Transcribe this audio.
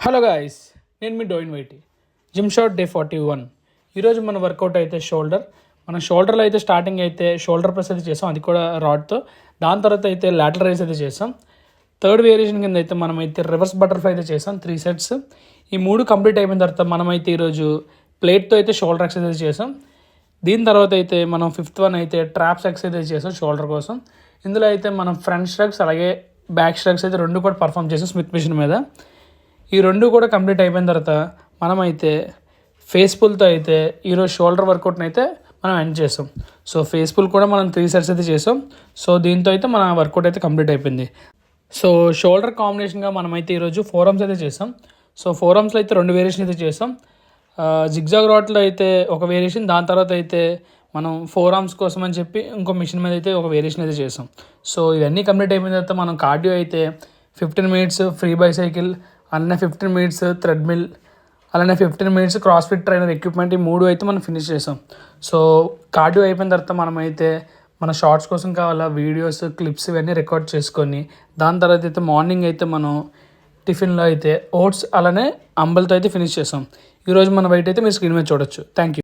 Hello guys, నేను మీ డోయిన్ YT. Gym shot day 41. ఈరోజు మన వర్కౌట్ అయితే మన షోల్డర్లో అయితే స్టార్టింగ్ అయితే షోల్డర్ ప్రెస్ అయితే చేసాం, అది కూడా రాడ్తో. దాని తర్వాత అయితే లాటరల్ రైస్ అయితే చేసాం. థర్డ్ వేరియేషన్ కింద అయితే మనమైతే రివర్స్ బటర్ఫ్లై అయితే చేసాం 3 సెట్స్. ఈ 3 కంప్లీట్ అయిపోయిన తర్వాత మనమైతే ఈరోజు ప్లేట్తో అయితే షోల్డర్ ఎక్సర్సైజ్ చేసాం. దీని తర్వాత అయితే మనం 5th వన్ అయితే ట్రాప్స్ ఎక్సర్సైజ్ చేసాం షోల్డర్ కోసం. ఇందులో అయితే మనం ఫ్రంట్ స్ట్రక్స్ అలాగే బ్యాక్ స్ట్రక్స్ అయితే 2 కూడా పర్ఫామ్ చేసాం స్మిత్ మిషన్ మీద. ఈ 2 కూడా కంప్లీట్ అయిపోయిన తర్వాత మనమైతే ఫేస్ పుల్తో అయితే ఈరోజు షోల్డర్ వర్కౌట్ని అయితే మనం ఎండ్ చేసాం. సో ఫేస్ పుల్ కూడా మనం 3 సెట్స్ అయితే చేసాం. సో దీంతో అయితే మన వర్కౌట్ అయితే కంప్లీట్ అయిపోయింది. సో షోల్డర్ కాంబినేషన్గా మనమైతే ఈరోజు ఫోర్ ఆర్మ్స్ అయితే చేసాం. సో ఫోర్ ఆర్మ్స్లో అయితే 2 వేరియేషన్ అయితే చేసాం. జిగ్జాగ్ రాడ్లో అయితే ఒక వేరియేషన్, దాని తర్వాత అయితే మనం ఫోర్ ఆర్మ్స్ కోసం అని చెప్పి ఇంకో మిషన్ మీద అయితే ఒక వేరియేషన్ అయితే చేసాం. సో ఇవన్నీ కంప్లీట్ అయిపోయిన తర్వాత మనం కార్డియో అయితే 15 మినిట్స్ ఫ్రీ బైసైకిల్, అలానే 15 మినిట్స్ థ్రెడ్మిల్, అలానే 15 మినిట్స్ క్రాస్ఫిట్ ట్రైనర్ ఎక్విప్మెంట్, ఈ 3 అయితే మనం ఫినిష్ చేసాం. సో కార్డియో అయిపోయిన తర్వాత మనమైతే మన షార్ట్స్ కోసం కావాలా వీడియోస్ క్లిప్స్ ఇవన్నీ రికార్డ్ చేసుకొని, దాని తర్వాత అయితే మార్నింగ్ అయితే మనం టిఫిన్లో అయితే ఓట్స్ అలానే అంబల్తో అయితే ఫినిష్ చేసాం. ఈరోజు మన వెయిట్ అయితే మీరు స్క్రీన్ మీద చూడొచ్చు. Thank you.